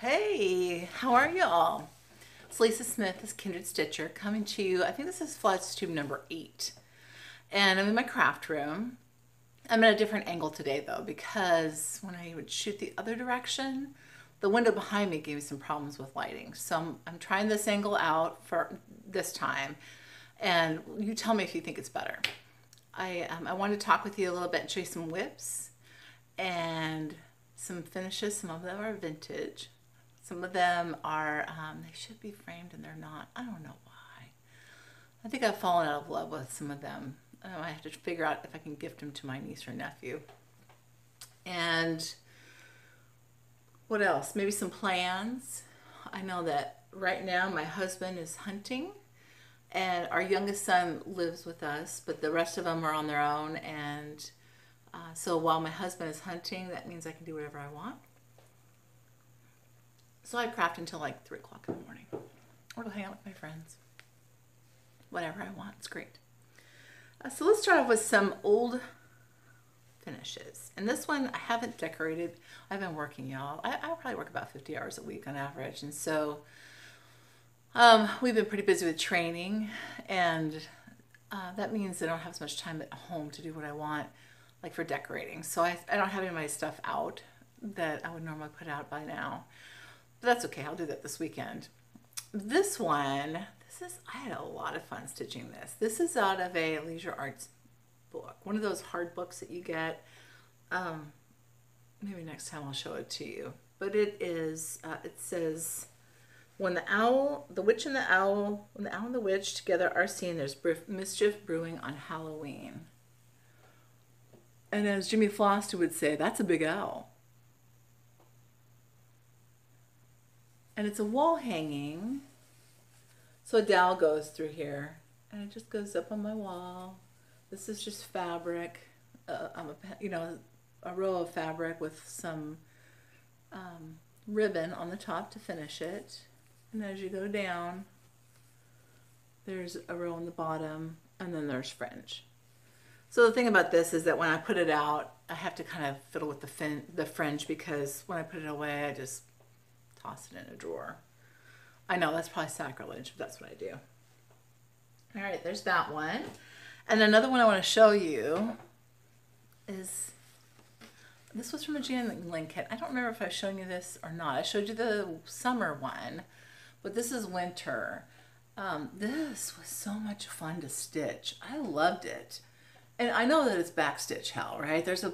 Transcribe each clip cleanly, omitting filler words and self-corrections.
Hey, how are y'all? It's Lisa Smith, this Kindred Stitcher, coming to you. I think this is Flosstube number 8. And I'm in my craft room. I'm at a different angle today though, because when I would shoot the other direction, the window behind me gave me some problems with lighting. So I'm trying this angle out for this time. And you tell me if you think it's better. I wanted to talk with you a little bit and show you some WIPs and some finishes. Some of them are vintage. Some of them are, they should be framed and they're not. I don't know why. I think I've fallen out of love with some of them. I have to figure out if I can gift them to my niece or nephew. And what else? Maybe some plans. I know that right now my husband is hunting and our youngest son lives with us, but the rest of them are on their own. And so while my husband is hunting, that means I can do whatever I want. So I craft until like 3 o'clock in the morning, or go hang out with my friends. Whatever I want, it's great. So let's start off with some old finishes. And this one I haven't decorated. I've been working, y'all. I probably work about 50 hours a week on average. And so we've been pretty busy with training, and that means I don't have as much time at home to do what I want, like for decorating. So I don't have any of my stuff out that I would normally put out by now. But that's okay, I'll do that this weekend. This one, I had a lot of fun stitching this. This is out of a Leisure Arts book, one of those hard books that you get. Maybe next time I'll show it to you. But it is, it says, when the owl and the witch together are seen, there's mischief brewing on Halloween. And as Jimmy Foster would say, that's a big owl. And it's a wall hanging. So a dowel goes through here and it just goes up on my wall. This is just fabric, a row of fabric with some ribbon on the top to finish it. And as you go down, there's a row on the bottom, and then there's fringe. So the thing about this is that when I put it out, I have to kind of fiddle with the fringe, because when I put it away, I just toss it in a drawer. I know that's probably sacrilege, but that's what I do. All right, there's that one. And another one I want to show you is, this was from a Jan Lynn kit. I don't remember if I've shown you this or not. I showed you the summer one, but this is winter. This was so much fun to stitch. I loved it. And I know that it's backstitch hell, right? There's a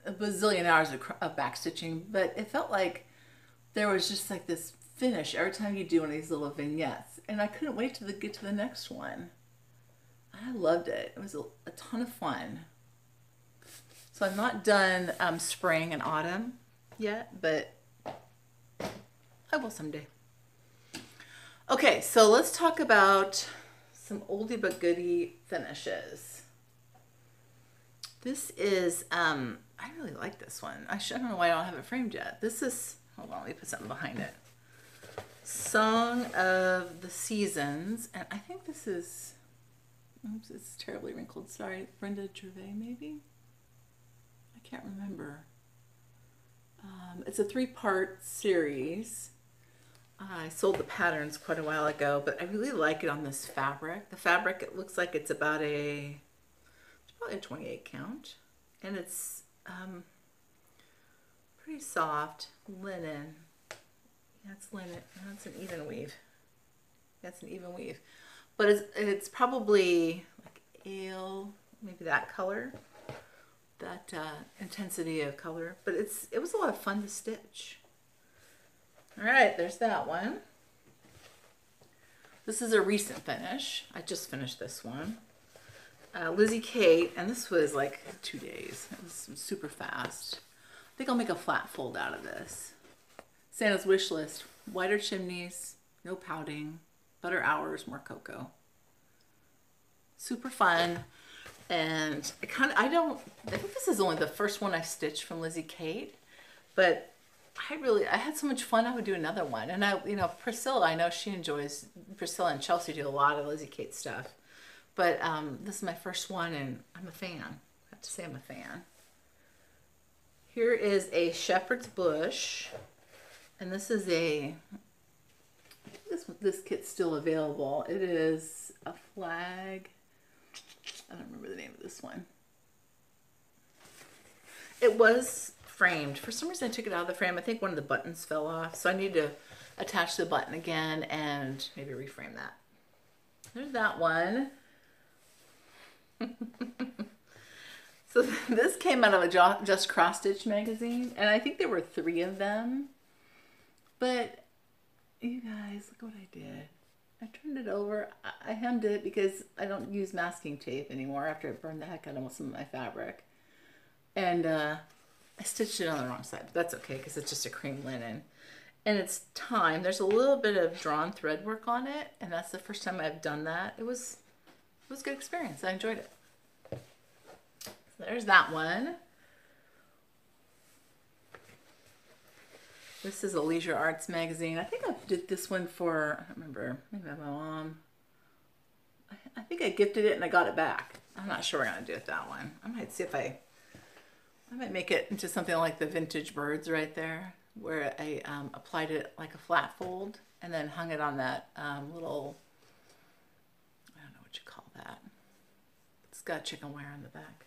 bazillion hours of backstitching, but it felt like there was just like this finish every time you do one of these little vignettes. And I couldn't wait to get to the next one. I loved it. It was a ton of fun. So I'm not done spring and autumn yet, but I will someday. Okay, so let's talk about some oldie but goodie finishes. This is, I really like this one. I don't know why I don't have it framed yet. This is, hold on, let me put something behind it. Song of the Seasons, and I think this is, oops, it's terribly wrinkled, sorry, Brenda Gervais maybe? I can't remember. It's a 3-part series. I sold the patterns quite a while ago, but I really like it on this fabric. The fabric, it looks like it's about it's probably a 28 count, and it's pretty soft linen. Yeah, it's linen. That's an even weave. That's an even weave, but it's probably like ale, maybe that color, that intensity of color. But it was a lot of fun to stitch. All right, there's that one. This is a recent finish. I just finished this one. Lizzie Kate, and this was like 2 days. It was super fast. I think I'll make a flat fold out of this. Santa's wish list: wider chimneys, no pouting, better hours, more cocoa. Super fun. And I think this is only the first one I stitched from Lizzie Kate, but I had so much fun. I would do another one. And Priscilla, I know she enjoys, Priscilla and Chelsea do a lot of Lizzie Kate stuff. But this is my first one, and I'm a fan. I have to say I'm a fan. Here is a shepherd's bush, And this is a, this kit's still available. It is a flag. I don't remember the name of this one. It was framed. For some reason I took it out of the frame. I think one of the buttons fell off. So I need to attach the button again and maybe reframe that. There's that one. So this came out of a Just Cross Stitch magazine, and I think there were 3 of them. But you guys, look what I did. I turned it over. I hemmed it because I don't use masking tape anymore after it burned the heck out of some of my fabric. And I stitched it on the wrong side, but that's okay because it's just a cream linen. And it's time. There's a little bit of drawn thread work on it, and that's the first time I've done that. It was a good experience. I enjoyed it. So there's that one. This is a Leisure Arts magazine. I think I did this one for, I don't remember, maybe my mom. I think I gifted it and I got it back. I'm not sure what I'm gonna do with that one. I might see if I might make it into something like the vintage birds right there, where I applied it like a flat fold and then hung it on that little, I don't know what you call that. It's got chicken wire on the back.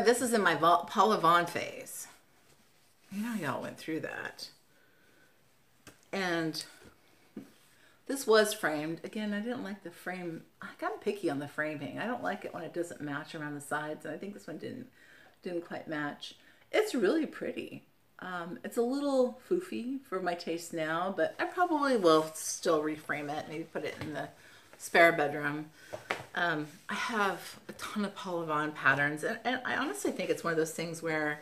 This is in my Paula Vaughn phase. You know, y'all went through that. And this was framed. Again, I didn't like the frame. I got picky on the framing. I don't like it when it doesn't match around the sides. And I think this one didn't quite match. It's really pretty. It's a little foofy for my taste now, but I probably will still reframe it. Maybe put it in the spare bedroom. I have a ton of Paula Vaughn patterns. And I honestly think it's one of those things where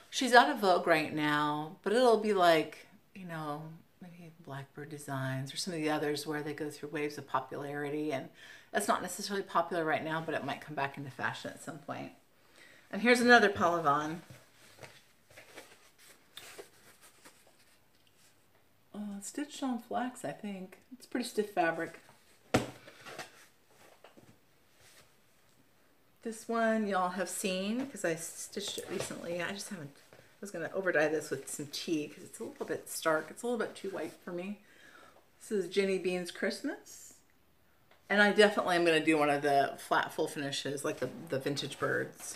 she's out of vogue right now, but it'll be like, you know, maybe Blackbird Designs or some of the others where they go through waves of popularity, and that's not necessarily popular right now, but it might come back into fashion at some point. And here's another Paula Vaughn. It's stitched on flax, I think. It's pretty stiff fabric. This one y'all have seen because I stitched it recently. I just haven't. I was going to over dye this with some tea because it's a little bit stark. It's a little bit too white for me. This is Jenny Bean's Christmas. And I definitely am going to do one of the flat full finishes like the vintage birds.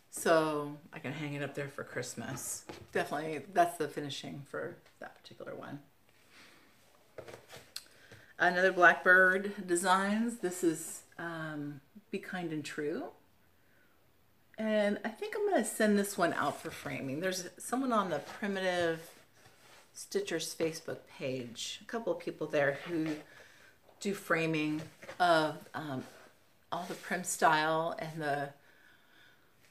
So I can hang it up there for Christmas. Definitely, that's the finishing for that particular one. Another Blackbird Designs. This is Be Kind and True. And I think I'm going to send this one out for framing. There's someone on the Primitive Stitchers Facebook page, a couple of people there who do framing of all the prim style, and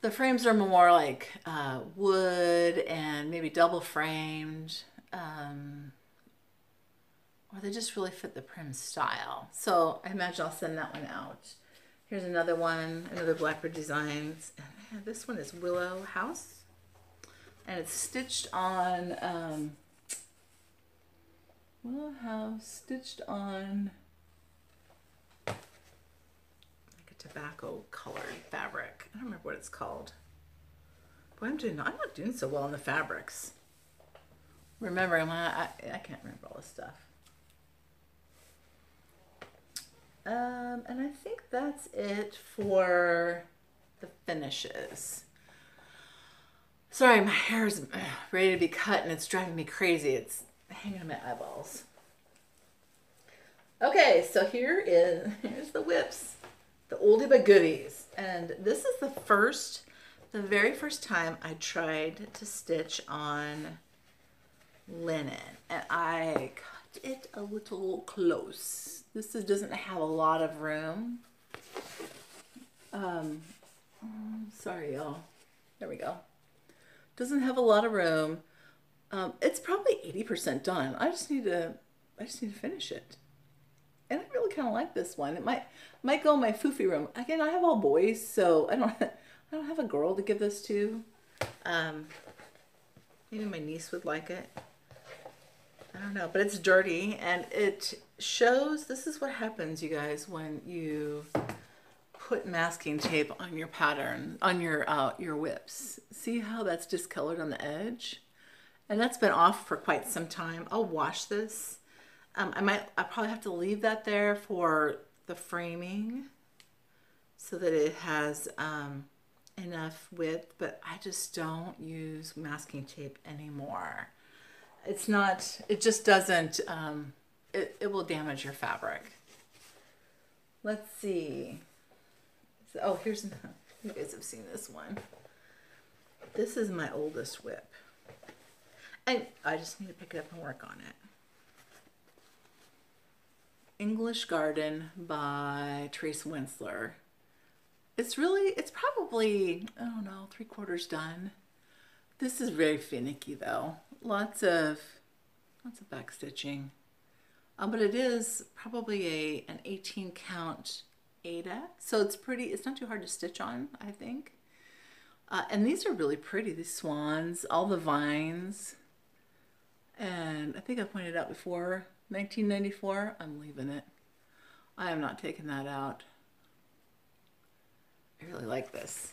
the frames are more like wood and maybe double framed, or they just really fit the prim style. So I imagine I'll send that one out. Here's another one, another Blackbird Designs. And this one is Willow House, and it's stitched on Willow House, stitched on like a tobacco colored fabric. I don't remember what it's called. Boy, I'm not doing so well on the fabrics. Remembering, I can't remember all this stuff. And I think that's it for the finishes. Sorry, my hair is ready to be cut and it's driving me crazy. It's hanging on my eyeballs. Okay, so here's the WIPs, the oldie but goodies. And this is the very first time I tried to stitch on linen, and I cut it a little close. This doesn't have a lot of room. Sorry, y'all. There we go. Doesn't have a lot of room. It's probably 80% done. I just need to finish it. And I really kind of like this one. It might go in my foofy room. Again, I have all boys, so I don't have a girl to give this to. Maybe my niece would like it. I don't know, but it's dirty, and it shows, this is what happens, you guys, when you put masking tape on your pattern, on your WIPs. See how that's discolored on the edge? And that's been off for quite some time. I'll wash this. I'll probably have to leave that there for the framing so that it has enough width, but I just don't use masking tape anymore. It's not, it just doesn't, it will damage your fabric. Let's see. So, oh, here's, you guys have seen this one. This is my oldest WIP. And I just need to pick it up and work on it. English Garden by Teresa Winsler. It's probably, I don't know, 3/4 done. This is very finicky though. Lots of back stitching. But it is probably an 18 count Ada. So it's not too hard to stitch on, I think. And these are really pretty, these swans, all the vines. And I think I pointed out before, 1994, I'm leaving it. I am not taking that out. I really like this.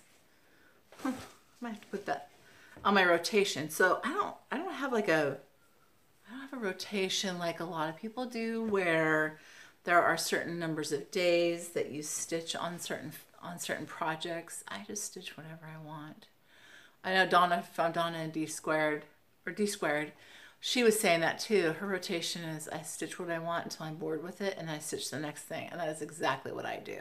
I might have to put that on my rotation. So I don't have a rotation like a lot of people do, where there are certain numbers of days that you stitch on certain projects. I just stitch whatever I want. I know Donna from Donna and D Squared, she was saying that too. Her rotation is I stitch what I want until I'm bored with it, and I stitch the next thing. And that is exactly what I do.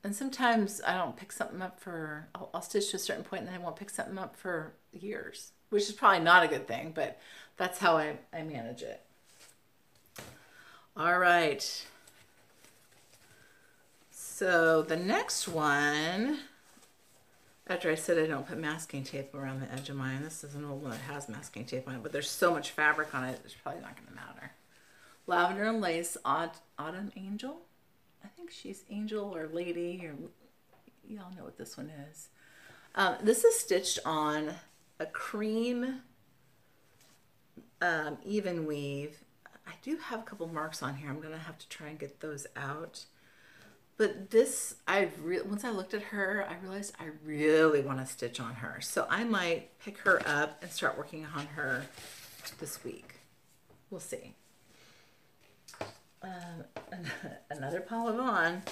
And sometimes I don't pick something up for, I'll stitch to a certain point and then I won't pick something up for years, which is probably not a good thing, but that's how I manage it. All right. So the next one, after I said I don't put masking tape around the edge of mine, this is an old one that has masking tape on it, but there's so much fabric on it, it's probably not going to matter. Lavender and Lace Autumn Angel. I think she's Angel or Lady, or y'all know what this one is. This is stitched on a cream even weave. I do have a couple marks on here. I'm going to have to try and get those out. But this, once I looked at her, I realized I really want to stitch on her. So I might pick her up and start working on her this week. We'll see. Another pile of on.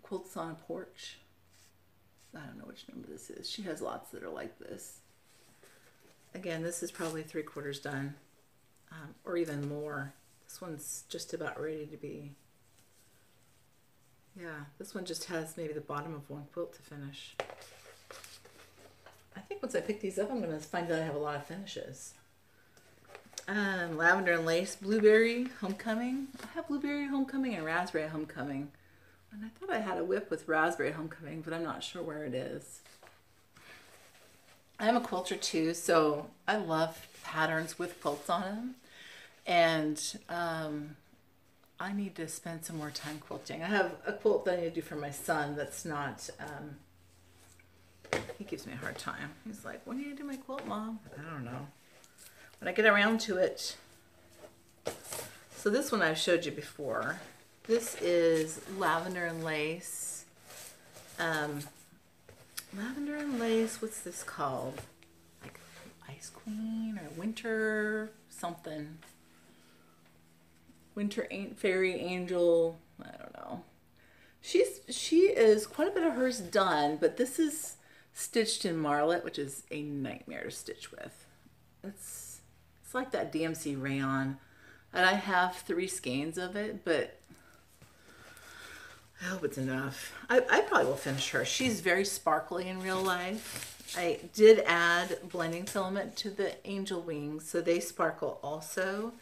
Quilts on a Porch. I don't know which number this is. She has lots that are like this. Again, this is probably 3/4 done, or even more. This one's just about ready to be. Yeah, this one just has maybe the bottom of one quilt to finish. I think once I pick these up, I'm going to find out I have a lot of finishes. Lavender and Lace, Blueberry Homecoming. I have Blueberry Homecoming and Raspberry Homecoming. And I thought I had a WIP with Raspberry Homecoming, but I'm not sure where it is. I'm a quilter too, so I love patterns with quilts on them. And I need to spend some more time quilting. I have a quilt that I need to do for my son that's not... he gives me a hard time. He's like, when are you going to do my quilt, Mom? I don't know. When I get around to it. So this one I've showed you before. This is Lavender and Lace. Lavender and Lace, what's this called? Like Ice Queen or Winter something. Winter Fairy Angel. I don't know. She is quite a bit of hers done, but this is stitched in Marlet, which is a nightmare to stitch with. It's like that DMC rayon, and I have 3 skeins of it, but I hope it's enough. I probably will finish her. She's very sparkly in real life. I did add blending filament to the angel wings, so they sparkle also.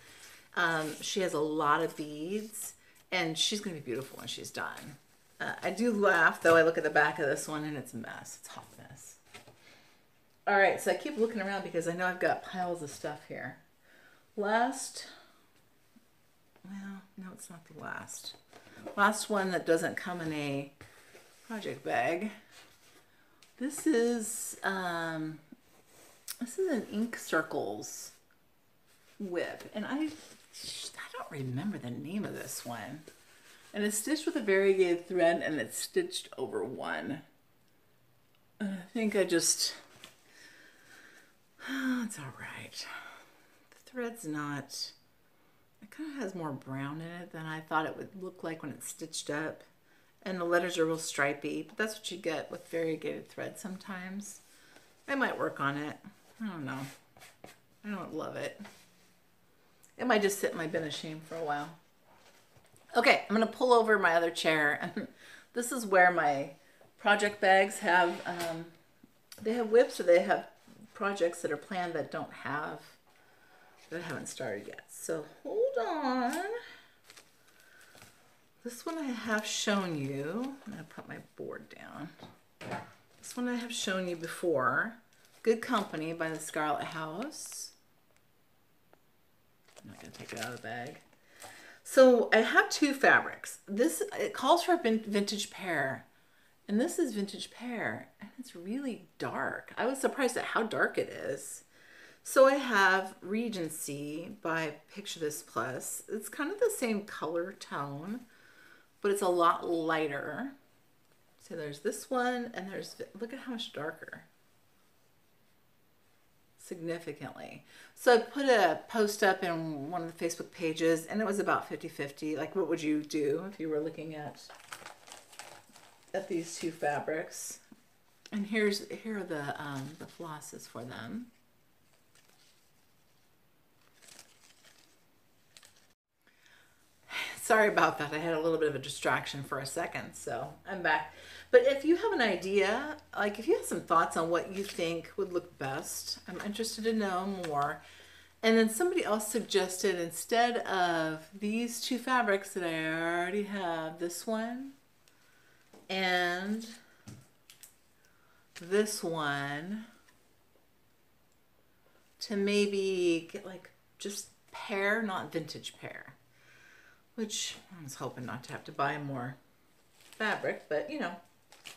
She has a lot of beads, and she's going to be beautiful when she's done. I do laugh, though. I look at the back of this one, and it's a mess. It's a hot mess. All right, so I keep looking around because I know I've got piles of stuff here. Last, well, no, it's not the last. Last one that doesn't come in a project bag. This is an Ink Circles WIP, and I don't remember the name of this one. And it's stitched with a variegated thread, and it's stitched over one. I think it's all right. The thread's not, it kind of has more brown in it than I thought it would look like when it's stitched up. And the letters are real stripy, but that's what you get with variegated thread sometimes. I might work on it. I don't know. I don't love it. It might just sit in my bin of shame for a while. Okay, I'm gonna pull over my other chair. This is where my project bags have, they have WIPs, or they have projects that are planned that haven't started yet. So hold on. This one I have shown you. I'm gonna put my board down. This one I have shown you before. Good Company by the Scarlet House. I'm not gonna take it out of the bag. So I have two fabrics. It calls for a vintage pear, and this is vintage pear, and it's really dark. I was surprised at how dark it is. So I have Regency by Picture This Plus. It's kind of the same color tone, but it's a lot lighter. So there's this one, and look at how much darker. Significantly. So I put a post up in one of the Facebook pages, and it was about 50-50. Like, what would you do if you were looking at these two fabrics? And here are the flosses for them. Sorry about that. I had a little bit of a distraction for a second, so I'm back. But if you have an idea, like if you have some thoughts on what you think would look best, I'm interested to know more. And then somebody else suggested, instead of these two fabrics that I already have, this one and this one, to maybe get like just pear, not vintage pear. Which I was hoping not to have to buy more fabric, but you know,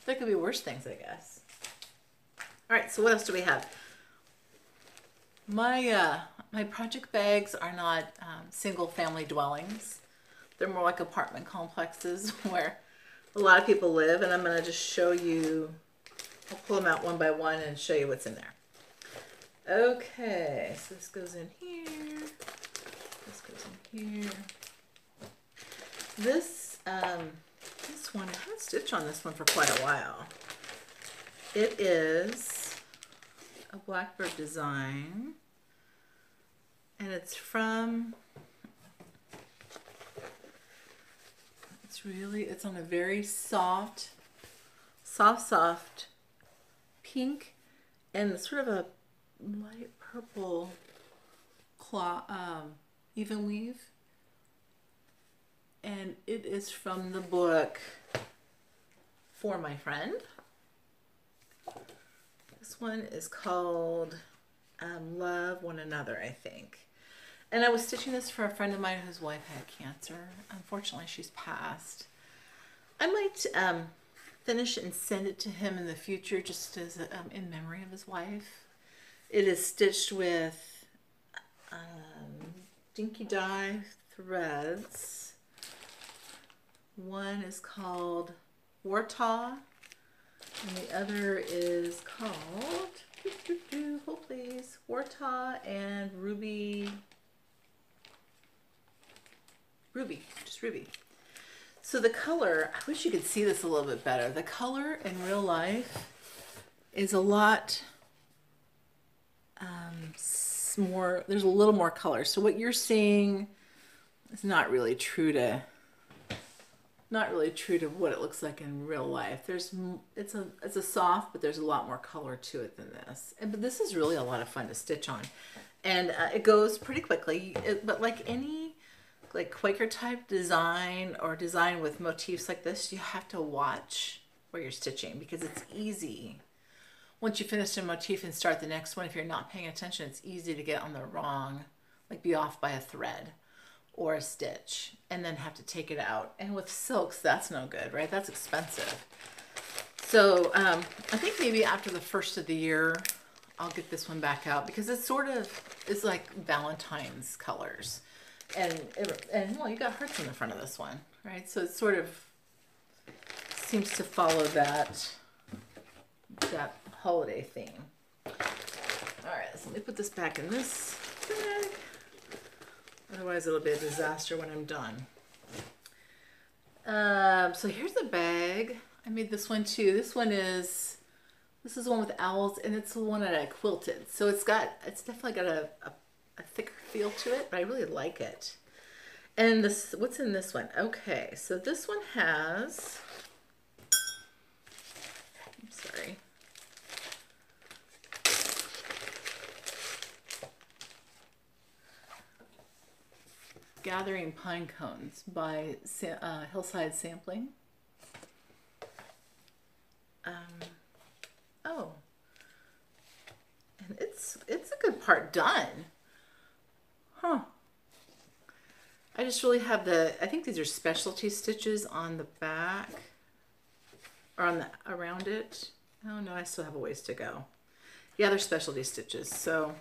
there could be worse things, I guess. All right, so what else do we have? My project bags are not single family dwellings. They're more like apartment complexes where a lot of people live, and I'm gonna just show you, I'll pull them out one by one and show you what's in there. Okay, so this goes in here, this goes in here. This one, I haven't stitched on this one for quite a while. It is a Blackbird design, and it's on a very soft pink and sort of a light purple cloth, even weave. And it is from the book For My Friend. This one is called Love One Another, I think. And I was stitching this for a friend of mine whose wife had cancer. Unfortunately, she's passed. I might finish and send it to him in the future, just as in memory of his wife. It is stitched with dinky dye threads. One is called Wartaw, and the other is called, hold please, Wartaw and Ruby, just Ruby. So the color, I wish you could see this a little bit better. The color in real life is a lot more, there's a little more color. So what you're seeing is not really true to what it looks like in real life. It's a soft, but there's a lot more color to it than this. But this is really a lot of fun to stitch on, and it goes pretty quickly. But like any Quaker type design or design with motifs like this, you have to watch where you're stitching, because it's easy. Once you finish a motif and start the next one, if you're not paying attention, it's easy to get on the wrong, like be off by a thread or a stitch, and then have to take it out. And with silks, that's no good, right? That's expensive. So I think maybe after the first of the year, I'll get this one back out, because it's it's like Valentine's colors. And well, you got hearts in the front of this one, right? So it sort of seems to follow that holiday theme. All right, so let me put this back in this bag. Otherwise it'll be a disaster when I'm done. So here's the bag. I made this one too. This is the one with owls, and it's the one that I quilted. So it's definitely got a thicker feel to it, but I really like it. And this, what's in this one? Okay, so this one has, I'm sorry. Gathering Pine Cones by Hillside Sampling. Oh, and it's a good part done. Huh. I just really have I think these are specialty stitches on the back, or on around it. Oh no, I still have a ways to go. Yeah, they're specialty stitches, so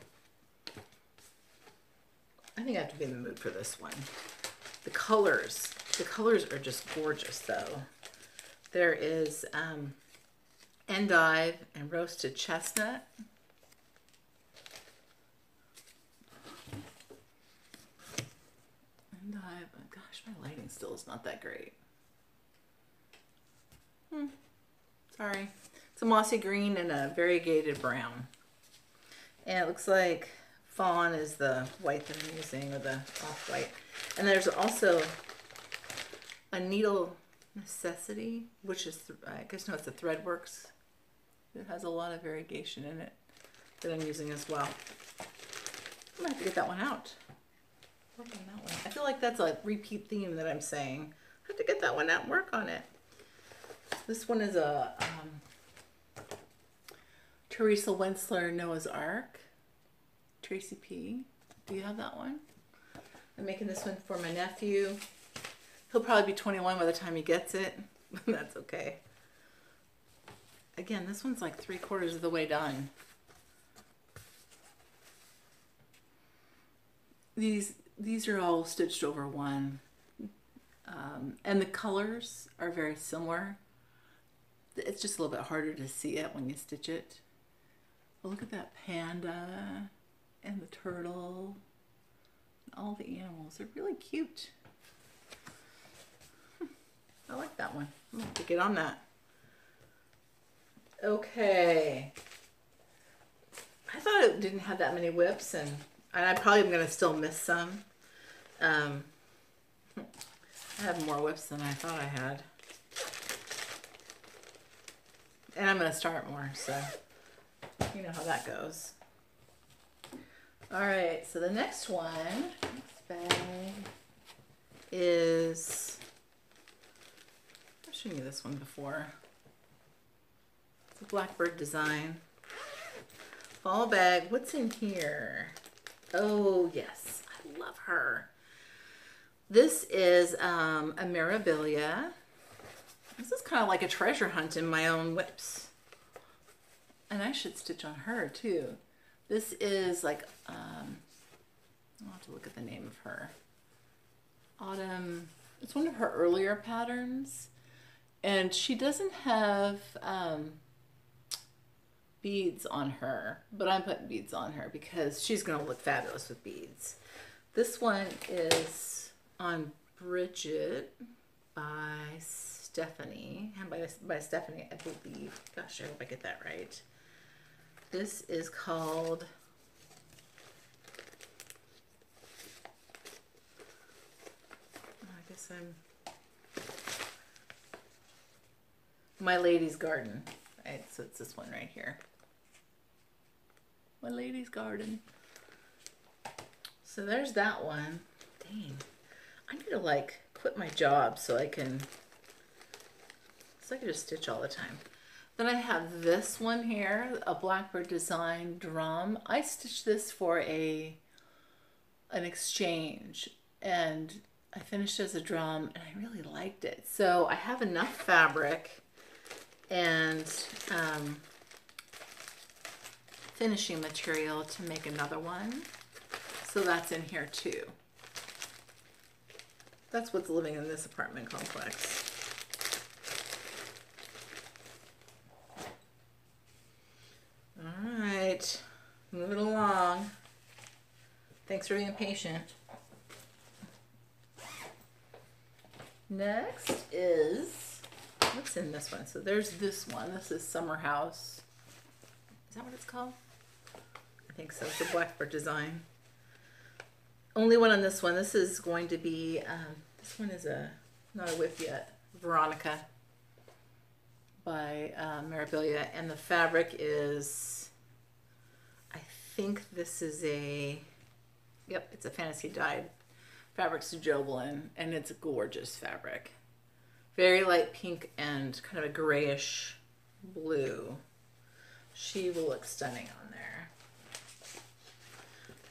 I think I have to be in the mood for this one. The colors are just gorgeous though. There is endive and roasted chestnut. Endive, oh gosh, my lighting still is not that great. Sorry. It's a mossy green and a variegated brown. And it looks like fawn is the white that I'm using, or the off-white. And there's also a needle necessity, which is, I guess no, it's the Threadworks. It has a lot of variegation in it that I'm using as well. I'm gonna have to get that one out. Work on that one. I feel like that's a repeat theme that I'm saying. I have to get that one out and work on it. This one is a Teresa Wentzler Noah's Ark. Tracy P. Do you have that one? I'm making this one for my nephew. He'll probably be 21 by the time he gets it. That's okay. Again, this one's like 3/4 of the way done. These are all stitched over one. And the colors are very similar. It's just a little bit harder to see it when you stitch it. But look at that panda and the turtle. All the animals. They're really cute. I like that one. I'm going to get on that. Okay. I thought it didn't have that many WIPs, and I probably am going to still miss some. I have more WIPs than I thought I had. And I'm going to start more, so you know how that goes. All right, so the next one, next bag is, I've shown you this one before. It's a Blackbird design. Fall bag, what's in here? Oh yes, I love her. This is a Mirabilia. This is kind of like a treasure hunt in my own WIPs. And I should stitch on her too. This is like, I'll have to look at the name of her. Autumn, it's one of her earlier patterns. And she doesn't have beads on her, but I'm putting beads on her because she's gonna look fabulous with beads. This one is on Bridget by Stephanie, and by Stephanie, I believe. Gosh, I hope I get that right. This is called, I guess My Lady's Garden. Right, so it's this one right here. My Lady's Garden. So there's that one. Dang. I need to like quit my job so I can just stitch all the time. Then I have this one here, a Blackbird Design drum. I stitched this for an exchange, and I finished as a drum, and I really liked it. So I have enough fabric and finishing material to make another one. So that's in here too. That's what's living in this apartment complex. All right, moving along. Thanks for being patient. Next is, what's in this one? So there's this one. This is Summer House. Is that what it's called? I think so. It's a Blackbird design. Only one on this one. This is going to be, this one is not a WIP yet. Veronica by Mirabilia. And the fabric is, I think this is a, yep, it's a fantasy dyed fabric's Joblin, and it's a gorgeous fabric. Very light pink and kind of a grayish blue. She will look stunning on there.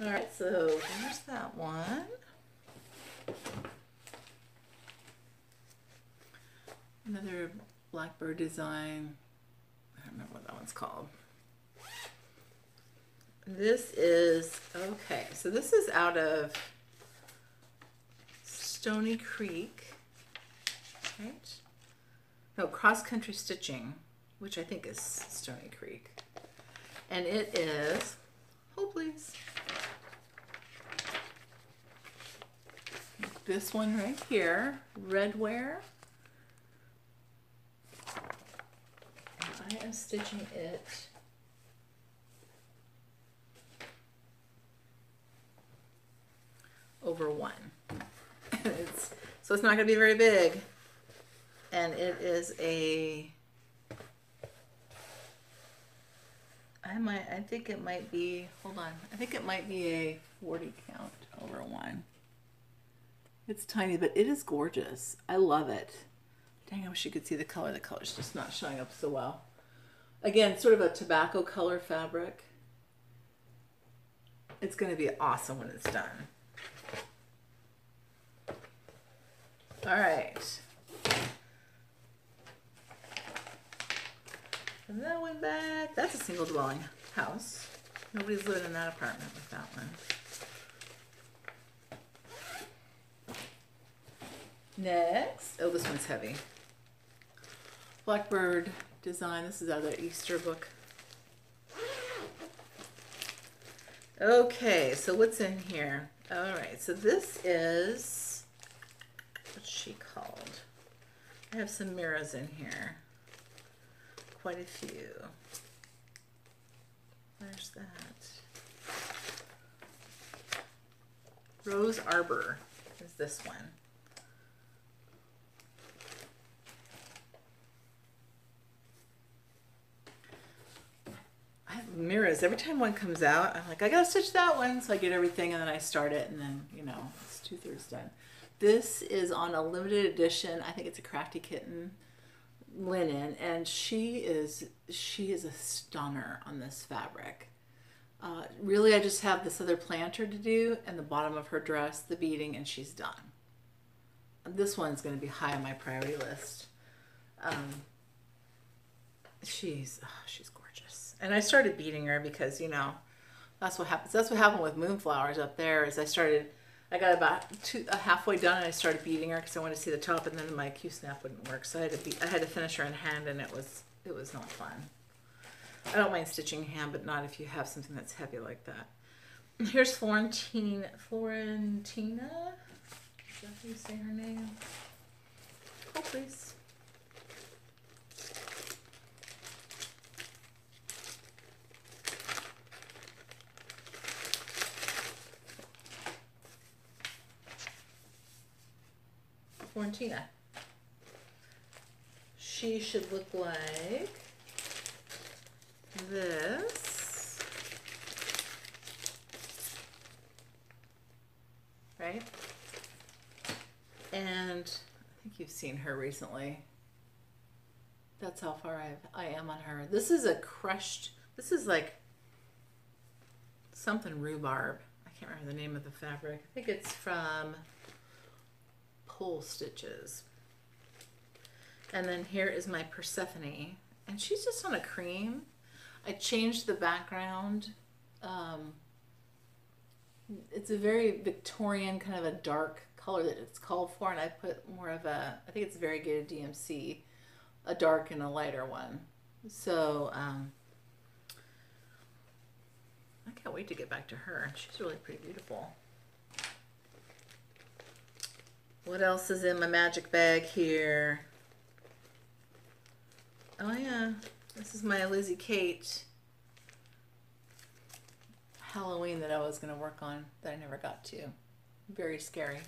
All right, so there's that one. Another Blackbird design. I don't remember what that one's called. This is, okay, so this is out of Stony Creek, right? No, Cross Country Stitching, which I think is Stony Creek. And it is, oh please, this one right here, Redware. And I am stitching it over one. So it's not going to be very big, and it is a, I think it might be, hold on, I think it might be a 40 count over one. It's tiny, but it is gorgeous. I love it. Dang, I wish you could see the color. The color's just not showing up so well. Again, sort of a tobacco color fabric. It's going to be awesome when it's done. All right. And that went back. That's a single dwelling house. Nobody's living in that apartment with that one. Next, oh, this one's heavy. Blackbird Design. This is out of the Easter book. Okay, so what's in here? All right, so this is, what's she called? I have some mirrors in here. Quite a few. Where's that? Rose Arbor is this one. I have mirrors. Every time one comes out, I'm like, I gotta stitch that one. So I get everything and then I start it and then, you know, it's 2/3 done. This is on a limited edition. I think it's a Crafty Kitten linen, and she is a stunner on this fabric. Really, I just have this other planter to do and the bottom of her dress, the beading, and she's done. This one's going to be high on my priority list. She's gorgeous, and I started beading her because, you know, that's what happens. That's what happened with Moonflowers up there. Is I got about halfway done and I started beading her because I wanted to see the top, and then my Q-snap wouldn't work, so I had to finish her in hand, and it was not fun. I don't mind stitching hand, but not if you have something that's heavy like that. Here's Florentina. Is that how you say her name? Oh, please. Florentina. She should look like this, right? And I think you've seen her recently. That's how far I am on her. This is a crushed, this is like something rhubarb. I can't remember the name of the fabric. I think it's from Pole Stitches. And then here is my Persephone, and she's just on a cream. I changed the background. It's a very Victorian, kind of a dark color that it's called for, and I put more of a, I think it's variegated DMC, a dark and a lighter one. So I can't wait to get back to her. She's really pretty beautiful. What else is in my magic bag here? Oh yeah, this is my Lizzie Kate Halloween that I was going to work on that I never got to. Very scary.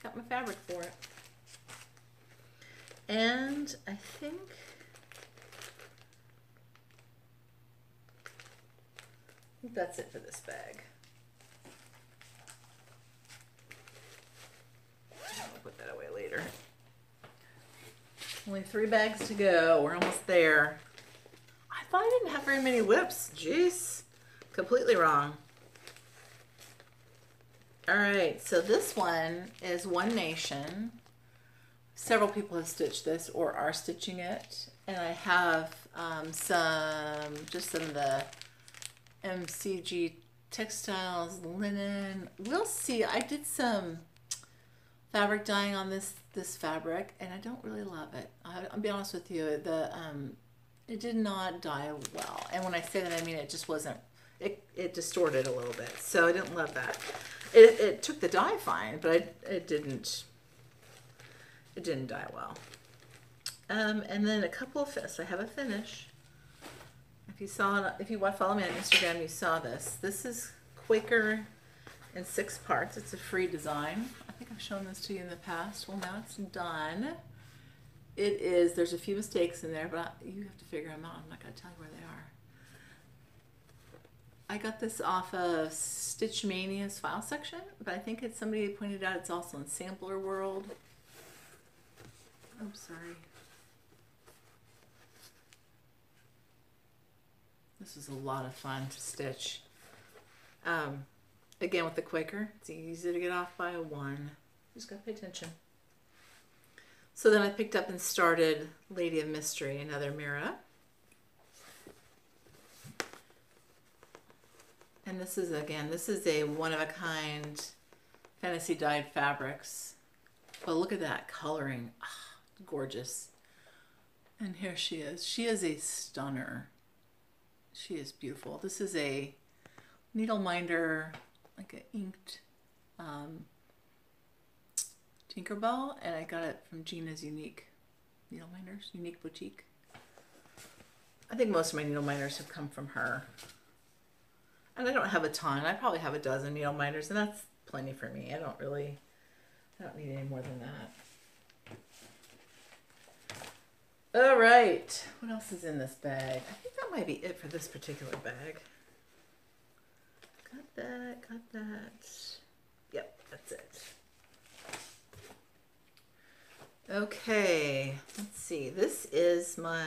Got my fabric for it. And I think that's it for this bag. I'll put that away later. Only 3 bags to go. We're almost there. I thought I didn't have very many WIPs. Jeez. Completely wrong. All right, so this one is One Nation. Several people have stitched this or are stitching it. And I have some of the MCG textiles, linen. We'll see. I did some fabric dyeing on this fabric, and I don't really love it. I'll be honest with you. It did not dye well. And when I say that, I mean it just wasn't. It distorted a little bit, so I didn't love that. It took the dye fine, but it didn't dye well. And then a couple of finishes. I have a finish. If you follow me on Instagram, you saw this. This is Quaker in 6 parts. It's a free design. I think I've shown this to you in the past. Well, now it's done. There's a few mistakes in there, but you have to figure them out. I'm not going to tell you where they are. I got this off of Stitch Mania's file section, but I think it's somebody pointed out it's also in Sampler World. I'm sorry. This is a lot of fun to stitch. Again, with the Quaker, it's easy to get off by a 1. Just gotta pay attention. So then I picked up and started Lady of Mystery, another Mira. And this is a one-of-a-kind fantasy dyed fabrics. But look at that coloring. Ah, gorgeous. And here she is. She is a stunner. She is beautiful. This is a needle minder, like an inked Tinkerbell, and I got it from Gina's Unique Needle Minders, Unique Boutique. I think most of my needle minders have come from her. And I don't have a ton. I probably have a dozen needle minders, and that's plenty for me. I don't need any more than that. All right, what else is in this bag? I think that might be it for this particular bag. Got that. Yep, that's it. Okay, let's see. This is my...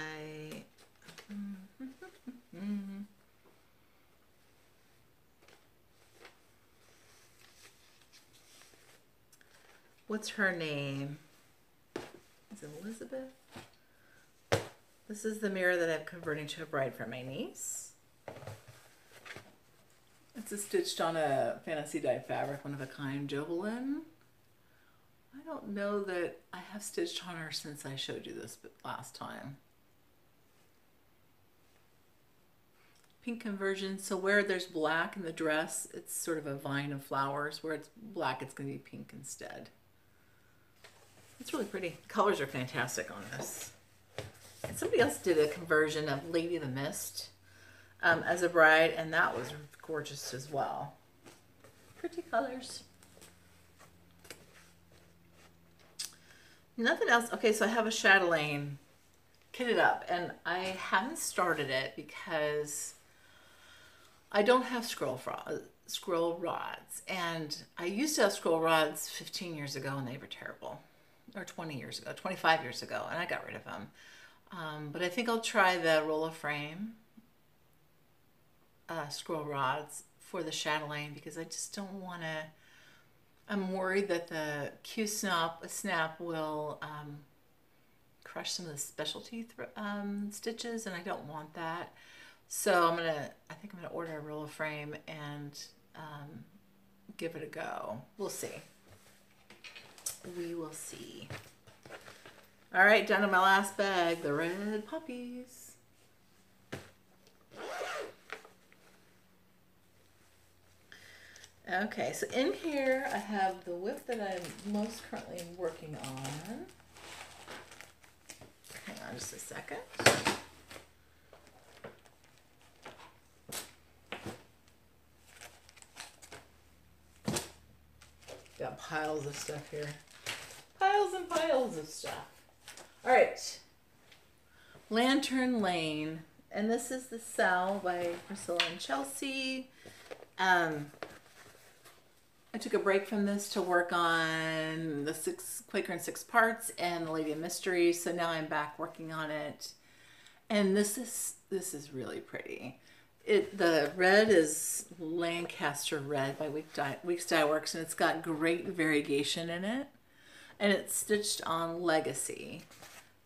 What's her name? Is it Elizabeth? This is the mirror that I'm converting to a bride for my niece. It's stitched on a fantasy dyed fabric, one-of-a-kind Jovelin. I don't know that I have stitched on her since I showed you this last time. Pink conversion, so where there's black in the dress, it's sort of a vine of flowers. Where it's black, it's going to be pink instead. It's really pretty. The colors are fantastic on this. And somebody else did a conversion of Lady of the Mist as a bride, and that was gorgeous as well. Pretty colors. Nothing else. Okay, so I have a chatelaine kitted up, and I haven't started it because I don't have scroll rods, and I used to have scroll rods 15 years ago, and they were terrible. Or 20 years ago, 25 years ago, and I got rid of them. But I think I'll try the roll of frame scroll rods for the chatelaine because I just don't want to. I'm worried that the Q snap will crush some of the specialty stitches, and I don't want that. So I think I'm gonna order a roll of frame and give it a go. We'll see. we will see. All right, down to my last bag, the red poppies. Okay, so in here I have the WIP that I'm most currently working on. Hang on just a second. Got piles of stuff here. Piles and piles of stuff. All right. Lantern Lane. And this is the Sal by Priscilla and Chelsea. I took a break from this to work on the Quaker in 6 parts and the Lady of Mystery. So now I'm back working on it. And this is really pretty. The red is Lancaster Red by Weeks Dye Works, and it's got great variegation in it. And it's stitched on Legacy.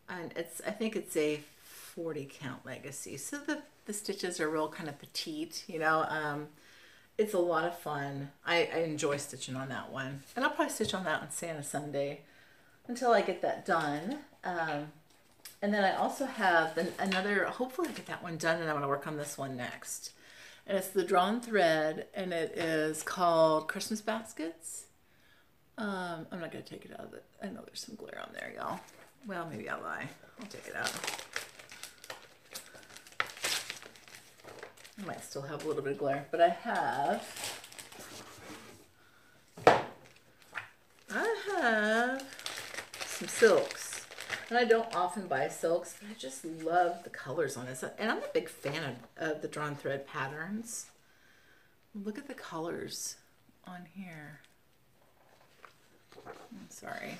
And I think it's a 40 count Legacy. So the stitches are real kind of petite, you know. It's a lot of fun. I enjoy stitching on that one. And I'll probably stitch on that on Santa Sunday until I get that done. And then I also have another, hopefully I get that one done, and I'm going to work on this one next. And it's the Drawn Thread, and it is called Christmas Baskets. I'm not going to take it out of it. I know there's some glare on there, y'all. Well, maybe I'll lie. I'll take it out. I might still have a little bit of glare, but I have some silks. And I don't often buy silks, but I just love the colors on it. And I'm a big fan of the Drawn Thread patterns. Look at the colors on here. I'm sorry.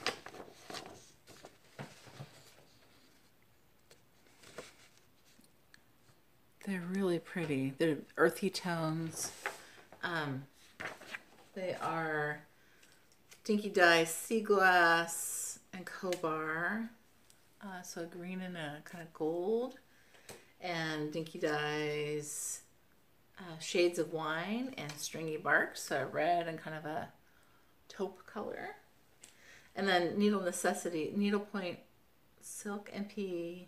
They're really pretty. They're earthy tones. They are Dinky Dye Sea Glass and Cobar. So a green and a kind of gold. And Dinky Dye's Shades of Wine and Stringy Bark. So a red and kind of a taupe color. And then Needle Necessity, Needlepoint Silk MP,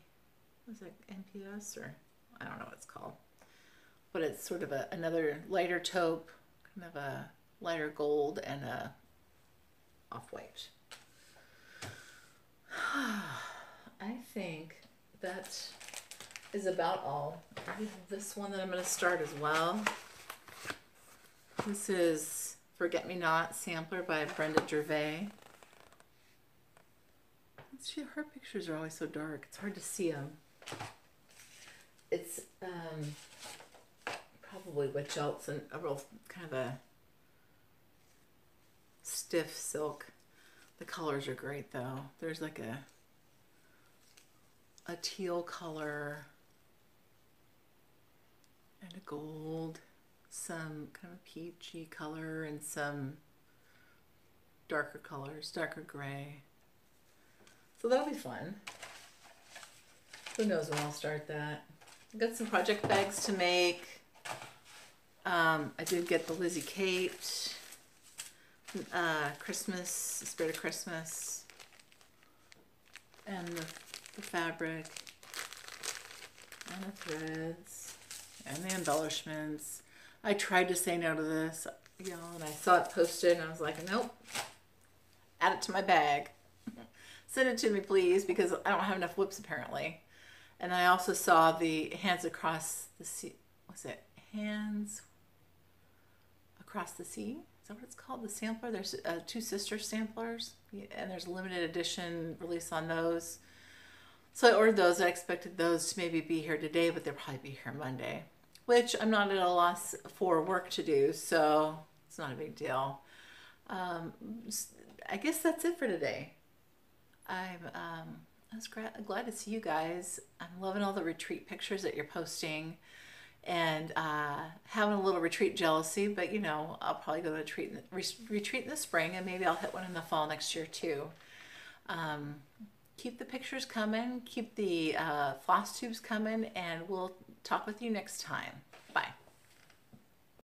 what's that, NPS or? I don't know what it's called, but it's sort of another lighter taupe, kind of a lighter gold and a off-white. I think that is about all. I have this one that I'm going to start as well. This is Forget Me Not Sampler by Brenda Gervais. Her pictures are always so dark. It's hard to see them. It's probably witch elts and a real kind of a stiff silk. The colors are great though. There's like a teal color and a gold, some kind of peachy color, and some darker colors, darker gray. So that'll be fun. Who knows when I'll start that. I've got some project bags to make. I did get the Lizzie Kate, Christmas, Spirit of Christmas, and the fabric, and the threads, and the embellishments. I tried to say no to this, y'all, and I saw it posted, and I was like, nope, add it to my bag. Send it to me, please, because I don't have enough WIPs apparently. And I also saw the Hands Across the Sea. What's it? Hands Across the Sea? Is that what it's called? The sampler? There's 2 sister samplers, and there's a limited edition release on those. So I ordered those. I expected those to maybe be here today, but they'll probably be here Monday, which I'm not at a loss for work to do, so it's not a big deal. I guess that's it for today. I was glad to see you guys. I'm loving all the retreat pictures that you're posting, and having a little retreat jealousy, but you know, I'll probably go to retreat in the spring, and maybe I'll hit one in the fall next year too. Keep the pictures coming, keep the floss tubes coming, and we'll talk with you next time.